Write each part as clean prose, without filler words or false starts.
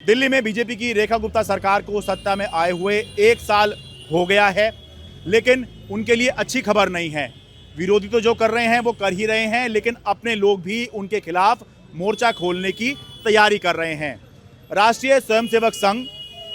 दिल्ली में बीजेपी की रेखा गुप्ता सरकार को सत्ता में आए हुए 1 साल हो गया है, लेकिन उनके लिए अच्छी खबर नहीं है। विरोधी तो जो कर रहे हैं वो कर ही रहे हैं, लेकिन अपने लोग भी उनके खिलाफ मोर्चा खोलने की तैयारी कर रहे हैं। राष्ट्रीय स्वयंसेवक संघ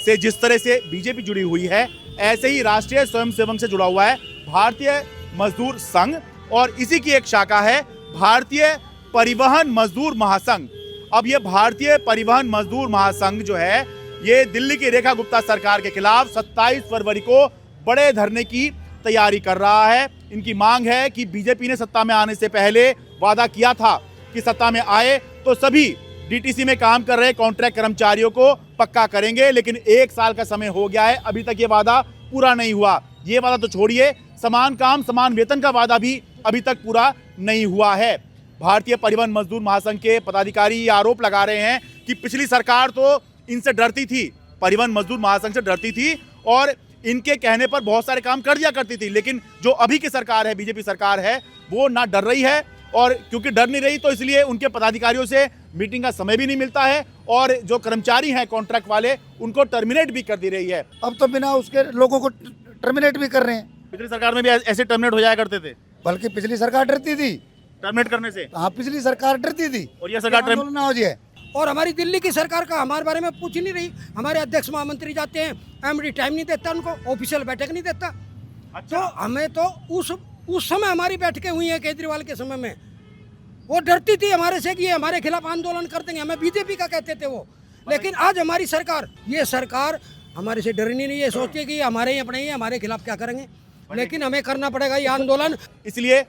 से जिस तरह से बीजेपी जुड़ी हुई है, ऐसे ही राष्ट्रीय स्वयंसेवक से जुड़ा हुआ है भारतीय मजदूर संघ, और इसी की एक शाखा है भारतीय परिवहन मजदूर महासंघ। अब ये भारतीय परिवहन मजदूर महासंघ जो है, ये दिल्ली की रेखा गुप्ता सरकार के खिलाफ 27 फरवरी को बड़े धरने की तैयारी कर रहा है। इनकी मांग है कि बीजेपी ने सत्ता में आने से पहले वादा किया था कि सत्ता में आए तो सभी डीटीसी में काम कर रहे कॉन्ट्रैक्ट कर्मचारियों को पक्का करेंगे, लेकिन 1 साल का समय हो गया है, अभी तक ये वादा पूरा नहीं हुआ। ये वादा तो छोड़िए, समान काम समान वेतन का वादा भी अभी तक पूरा नहीं हुआ है। भारतीय परिवहन मजदूर महासंघ के पदाधिकारी ये आरोप लगा रहे हैं कि पिछली सरकार तो इनसे डरती थी, परिवहन मजदूर महासंघ से डरती थी और इनके कहने पर बहुत सारे काम कर दिया करती थी, लेकिन जो अभी की सरकार है, बीजेपी सरकार है, वो ना डर रही है, और क्योंकि डर नहीं रही तो इसलिए उनके पदाधिकारियों से मीटिंग का समय भी नहीं मिलता है, और जो कर्मचारी हैं कॉन्ट्रैक्ट वाले, उनको टर्मिनेट भी कर दी रही है। अब तो बिना उसके लोगों को टर्मिनेट भी कर रहे हैं। पिछली सरकार में भी ऐसे टर्मिनेट हो जाया करते थे, बल्कि पिछली सरकार डरती थी टर्मिनेट करने से। हाँ, पिछली सरकार डरती थी और ये सरकार आंदोलन ना हो जाए। और हमारी दिल्ली की सरकार का हमारे बारे में पूछ ही नहीं रही। हमारे अध्यक्ष महामंत्री जाते हैं, एमडी टाइम नहीं देता उनको, ऑफिशियल बैठक नहीं देता। अच्छा। तो हमें तो उस समय हमारी बैठकें हुई हैं केजरीवाल के समय में, वो डरती थी हमारे से कि ये हमारे खिलाफ आंदोलन कर देंगे, हमें बीजेपी का कहते थे वो। लेकिन आज हमारी सरकार, ये सरकार हमारे से डरनी नहीं है, सोचती है कि हमारे ही अपने ही हमारे खिलाफ क्या करेंगे, लेकिन हमें करना पड़ेगा ये आंदोलन। इसलिए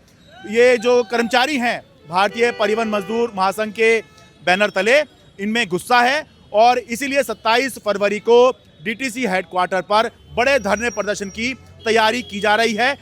ये जो कर्मचारी हैं भारतीय परिवहन मजदूर महासंघ के बैनर तले, इनमें गुस्सा है, और इसीलिए 27 फरवरी को डीटीसी हेडक्वार्टर पर बड़े धरने प्रदर्शन की तैयारी की जा रही है।